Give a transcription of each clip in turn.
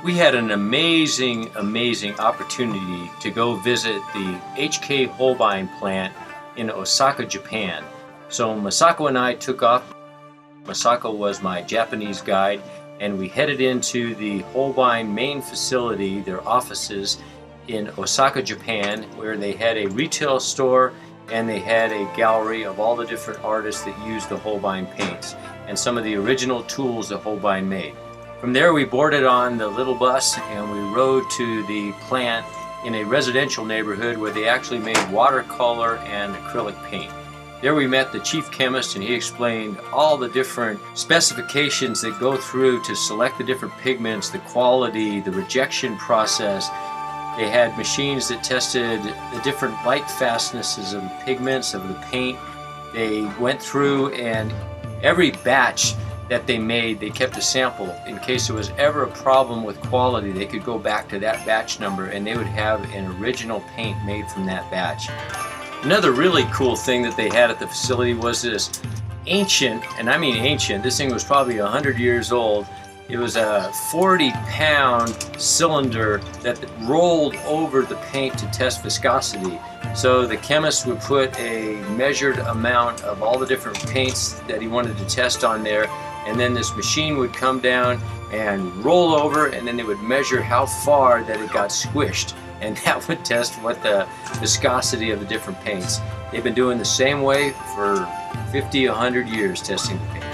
We had an amazing opportunity to go visit the HK Holbein plant in Osaka, Japan. So Masako and I took off. Masako was my Japanese guide, and we headed into the Holbein main facility, their offices in Osaka, Japan, where they had a retail store and they had a gallery of all the different artists that used the Holbein paints and some of the original tools that Holbein made. From there we boarded on the little bus and we rode to the plant in a residential neighborhood where they actually made watercolor and acrylic paint. There we met the chief chemist and he explained all the different specifications that go through to select the different pigments, the quality, the rejection process. They had machines that tested the different light fastnesses of the pigments, of the paint. They went through and every batch that they made, they kept a sample. In case there was ever a problem with quality, they could go back to that batch number and they would have an original paint made from that batch. Another really cool thing that they had at the facility was this ancient, and I mean ancient, this thing was probably 100 years old. It was a 40-pound cylinder that rolled over the paint to test viscosity. So the chemist would put a measured amount of all the different paints that he wanted to test on there, and then this machine would come down and roll over, and then they would measure how far that it got squished, and that would test what the viscosity of the different paints. They've been doing the same way for 50, 100 years, testing the paint.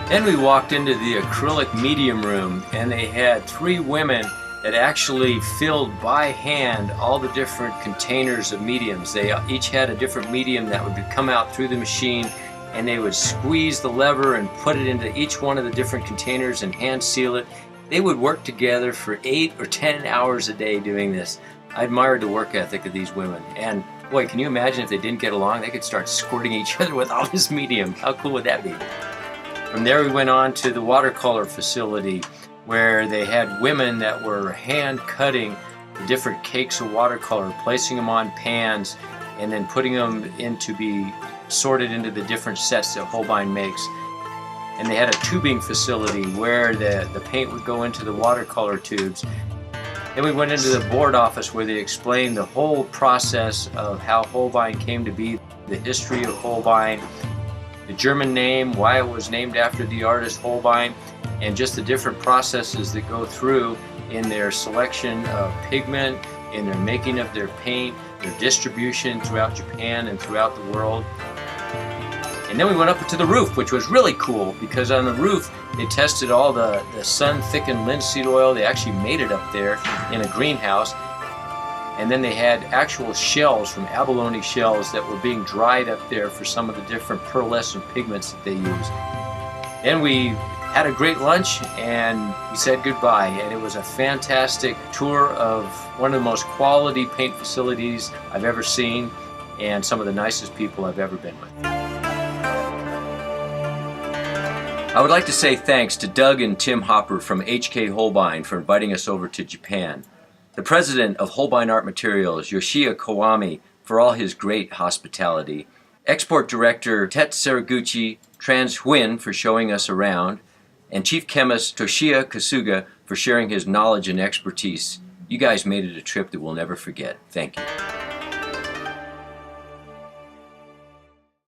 Then we walked into the acrylic medium room, and they had 3 women that actually filled by hand all the different containers of mediums. They each had a different medium that would come out through the machine, and they would squeeze the lever and put it into each one of the different containers and hand seal it. They would work together for 8 or 10 hours a day doing this. I admired the work ethic of these women, and boy, can you imagine if they didn't get along, they could start squirting each other with all this medium. How cool would that be? From there we went on to the watercolor facility, where they had women that were hand cutting the different cakes of watercolor, placing them on pans, and then putting them in to be sorted into the different sets that Holbein makes. And they had a tubing facility where the paint would go into the watercolor tubes. Then we went into the board office where they explained the whole process of how Holbein came to be, the history of Holbein, the German name, why it was named after the artist Holbein, and just the different processes that go through in their selection of pigment, in their making of their paint, their distribution throughout Japan and throughout the world. And then we went up to the roof, which was really cool, because on the roof they tested all the sun-thickened linseed oil. They actually made it up there in a greenhouse. And then they had actual shells from abalone shells that were being dried up there for some of the different pearlescent pigments that they used. Then we had a great lunch and we said goodbye, and it was a fantastic tour of one of the most quality paint facilities I've ever seen and some of the nicest people I've ever been with. I would like to say thanks to Doug and Tim Hopper from HK Holbein for inviting us over to Japan, the president of Holbein Art Materials, Yoshia Kawami, for all his great hospitality, export director Tet Saraguchi Trans Huyn for showing us around, and chief chemist Toshiya Kasuga for sharing his knowledge and expertise. You guys made it a trip that we'll never forget. Thank you.